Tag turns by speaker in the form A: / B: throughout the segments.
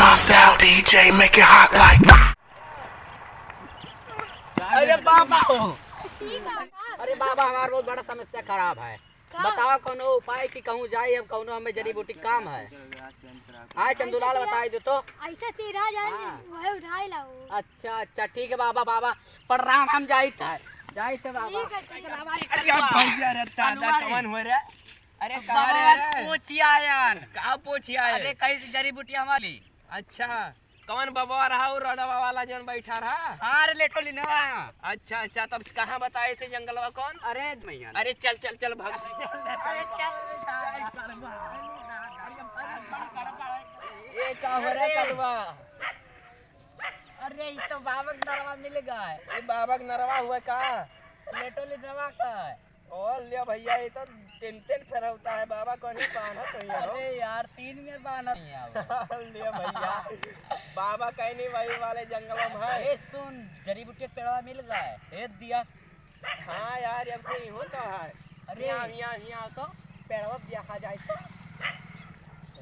A: Moscow DJ, make it hot like.
B: अरे बाबा हो,
C: ठीक है
B: अरे बाबा हमारा बहुत बड़ा समस्या खराब है। बताओ कौनो उपाय कि कहूँ जाए अब कौनो हमें जड़ी बूटी काम है। आए चंदूलाल बताई दो तो।
C: ऐसा तेरा जाए
B: हाँ।
C: वह उठाए लाओ।
B: अच्छा अच्छा ठीक है बाबा बाबा प्रणाम हम जाइत है बाबा।
C: ठीक है
B: अरे भैया रे दादा कौन हो रे? अरे कहाँ रे?
D: पूछिया यार
B: कहाँ पूछिया है?
D: अरे कहीं से जड़ी बूटी हमारी।
B: अच्छा कौन बाबा रहा वो रडवा वाला जन बैठा रहा?
D: हाँ रे लेटो लेना।
B: अच्छा अच्छा तब कहाँ बताए थे जंगलवा कौन?
D: अरे मैया
B: अरे चल चल चल भाग।
D: अरे
B: ये का हो रे कलवा?
D: अरे ये तो बाबा का नरवा मिल गया है।
B: ये बाबा का नरवा हुआ का?
D: लेटो लेटवा का है।
B: और लिया भैया ये तो तीन तीन फेर होता है बाबा कौन ही पाना तो ये हो।
D: अरे यार 3 में बाना नहीं है।
B: लिया भैया बाबा कहीं नहीं वही वाले जंगलों में है।
D: ए सुन जड़ी बूटी का पेड़वा मिल गया है। दे दिया।
B: हाँ यार अब कोई हो तो है।
D: अरे
B: यहाँ यहाँ यहाँ तो पेड़वा देखा जाए तो।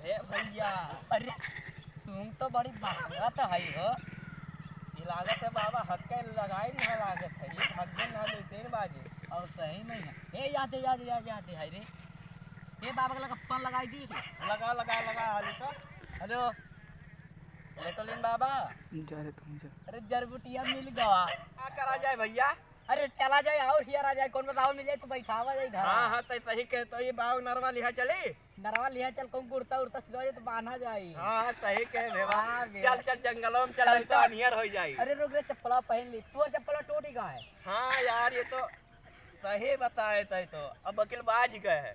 D: हे भैया अरे सुन तो बड़ी महंगा तो है हो।
B: ये लागत है बाबा हक्के लगाई ना लागत है ये हक्के ना दो 3 बाजी।
D: और सही में ए याद है रे। ये बाबा का लगा लगाई दी।
B: लगा लगा लगा हाली तो।
D: हेलो लेटोलिन बाबा। अरे जरबुटिया मिल गया।
B: क्या करा जाए भैया?
D: अरे चला जाए और हियर आ जाए। कौन बताओ मिल जाए तो बैठावा जाए घर।
B: हाँ हाँ तो सही कह तो ये बाव नरवा लिहा चले।
D: नरवा लिया चल कौन कुर्ता उर्ता सिलवा तो बांधा जाए।
B: हाँ सही कह भेवा।
D: हाँ,
B: चल चल जंगलों में चल तो अनियर हो जाए।
D: अरे रुक रे चप्पला पहन ली। तू चप्पला टूटी का है।
B: हाँ यार ये तो सही बताए तो अब वकील बाज गए है।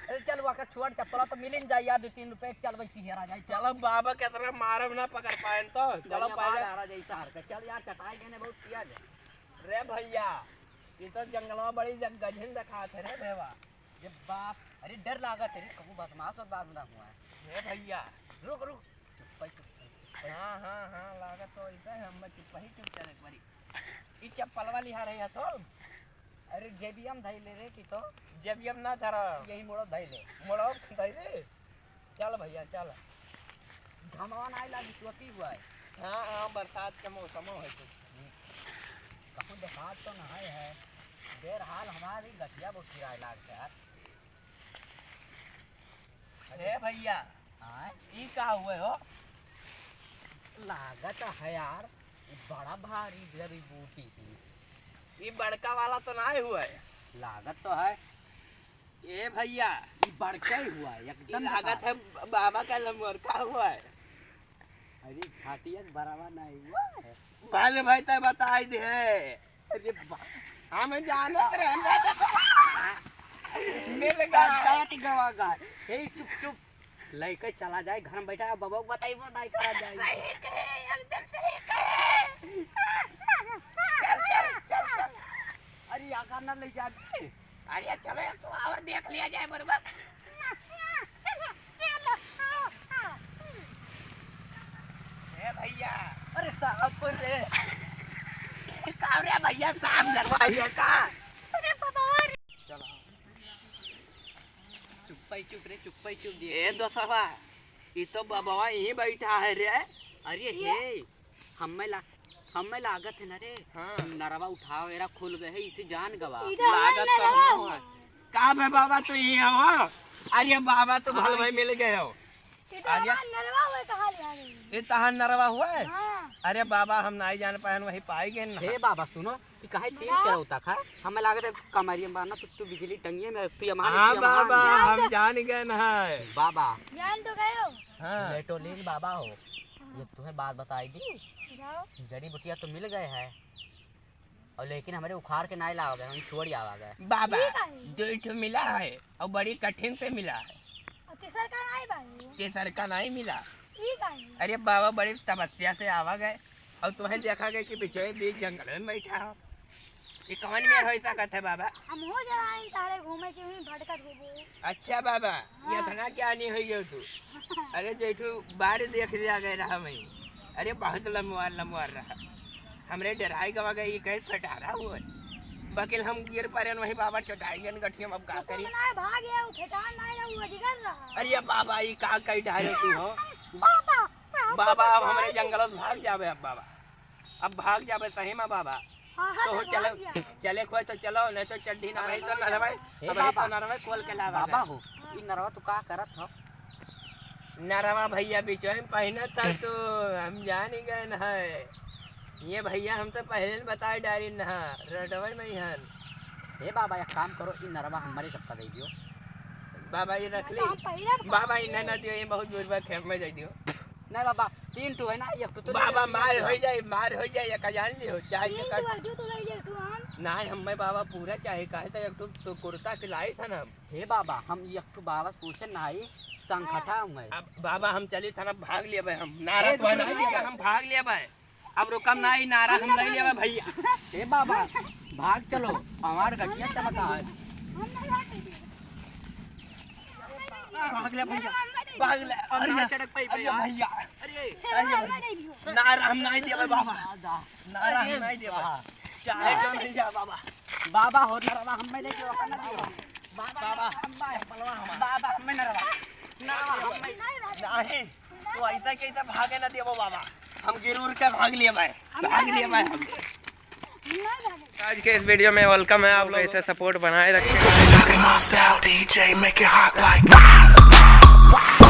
D: अरे चल वाका छुआ चप्पला तो मिल जाए यार 2-3 रुपए चल भाई हियर आ जाए।
B: चलो बाबा के तरह मारब ना पकड़ पाए तो चलो पहले
D: आ जाए तार के चल यार चटाई देने बहुत किया है।
B: रे भैया ये तो जंगलों में बड़ी गजन दिखाते रे देवा।
D: ये बाप अरे डर लागत है रे कहूं बदमाश और बात ना हुआ है।
B: रे भैया
D: रुक रुक चुप
B: हाँ हाँ हाँ लागत तो ऐसा है हम चुप ही चुप चले बड़ी ये चप्पल वाली हार है तो।
D: अरे जेबीएम धई ले रे की तो
B: जब ये ना धरा
D: यही मोड़ो धई ले।
B: मोड़ो धैले चल भैया चल।
D: घमवा नहीं लागी चोती हुआ है।
B: हाँ हाँ बरसात के मौसम है तो
D: कहूं देखात तो नहीं है। देर हाल हमारी गठिया बहुत किराए लागता है।
B: अरे भैया
D: हाँ
B: ये का हुए हो?
D: लागत है यार ये बड़ा भारी जड़ी बूटी थी।
B: ये बड़का वाला तो ना हुआ है।
D: लागत तो है
B: ये भैया
D: ये बड़का ही हुआ है
B: ये
D: एकदम
B: लागत है बाबा का लंबर का हुआ है।
D: अरे घाटिया बराबर नहीं हुआ है।
B: भले भाई तो बताई दे।
D: अरे
B: हम जानत रहने मिल गया
D: गवा गाय ए चुप चुप लेके चला जाए घर में बैठा बबा को बताई वो नहीं करा जाए। अरे आकर ना ले जा।
B: अरे चलो तो और देख लिया जाए बराबर। ए भैया
D: अरे साहब रे
B: कावरे भैया साहब नरवाइयो का।
D: चलो चुप रे चुप
B: ए दोस्तवा ये तो बाबा यहीं बैठा है रे।
D: अरे हे हमें लागत है ना रे।
B: हाँ।
D: नरवा उठाओ एरा खुल गए है इसे जान गवा।
B: लागत तो हो है। का है बाबा तो ये हो? अरे बाबा तो भल भाई मिल गए हो।
C: नरवा हुए कहाँ ले आ रही है?
B: ये तहां नरवा हुआ है?
C: हाँ
B: अरे बाबा हम नहीं जान पाए वही पाई गए ना।
D: हे बाबा सुनो कि काहे टीम क्या होता खा हमें लागत है कमरिया में बांधना तो तू बिजली टंगिए में
B: हाँ बाबा हम जान गए ना है।
D: बाबा
C: जान तो गए हो।
B: हाँ
D: लेटोलिन बाबा हो ये तुम्हें बात बताई दी।
C: जाओ
D: जड़ी बुटिया तो मिल गए हैं और लेकिन हमारे उखाड़ के नहीं लावा गए हम छोड़ आवा गए।
B: बाबा
C: ठीक है।
B: जो इठो मिला है और बड़ी कठिन से मिला है।
C: और तीसर का नहीं भाई
B: केसर का नहीं मिला।
C: ठीक है।
B: अरे बाबा बड़ी तपस्या से आवा गए और तुम्हें देखा गया कि पीछे बीच जंगल में बैठा हो। ये कौन में हो सकत है बाबा?
C: हम हो जरा इन तारे घूमे के हुई भटकत हो।
B: अच्छा बाबा ये इतना क्या नहीं हो गया तू? अरे जेठू बाहर देख लिया गया रहा मैं। अरे बहुत लम्बा रहा हमरे डराई गवा गई ये कहीं फटारा हुआ वकील हम गिर पड़े वही बाबा चटाएंगे गठिया अब का करी।
C: भाग गया वो ठेकान नहीं रहा वो जिगर रहा।
B: अरे बाबा ये का कई डाले तू हो?
C: बाबा
B: बाबा अब हमारे जंगलों से भाग जावे अब बाबा अब भाग जावे सही में बाबा
C: हाँ
B: तो
C: तो
B: चलो
C: भाग गया।
B: चले खोए तो चलो नहीं तो चड्डी ना रही तो ना भाई
D: हे
B: अब
D: बाबा।
B: तो ना रहे खोल के लावा
D: बाबा हो ई नरवा तू का करत हो
B: नरवा भैया बीच में पहना था तो हम जान ही गए न है ये भैया हम तो पहले न बताए डारी न रडवर में ही हन
D: हे बाबा एक काम करो ई नरवा हमारे सबका दे दियो
B: बाबा ये रख ली
C: तो हम पहले
B: बाबा इन्हें ना दियो ये बहुत बुरबक है मैं दे दियो
D: नहीं बाबा 3 टू है ना एक तो
B: बाबा मार हो जाए या जान लियो चाहे
C: तीन
B: का
C: तो आजू तो ले ले तू हम
B: ना हमें बाबा पूरा चाहे काहे तो एक तो कुर्ता सिलाई था ना
D: हे बाबा हम एक तो बाबा से पूछे नहीं संखटा मैं
B: अब बाबा हम चली था ना भाग लिया भाई हम नारा तो नहीं दिया हम भाग लिया भाई अब रुकम ना ही नारा हम ले लिया भैया
D: हे बाबा भाग चलो हमार गठिया चमका है
C: हम नहीं भागेंगे।
B: भाग ले भैया भाग ले
D: अरे
B: अरे
D: चढ़क पाई
B: अरे भैया
D: अरे
C: हम नहीं दियो।
B: नारा हम नहीं दिया बाबा
D: दादा
B: नारा हम नहीं दिया चाहे जो मिल जा बाबा
D: बाबा हो नरवा हम में ले जो अपन दियो
B: बाबा
D: बाबा हमें नरवा नरवा हम में
C: नहीं भागे।
B: नहीं तो ऐसा कैसे भागे ना दिया बाबा हम गिरूर के भाग लिए भाई भाग लिए भाई हम
C: नहीं भागे।
B: आज के इस वीडियो में वेलकम है आप लोग ऐसे सपोर्ट बनाए रखें
A: Talking my style, DJ, make it hot like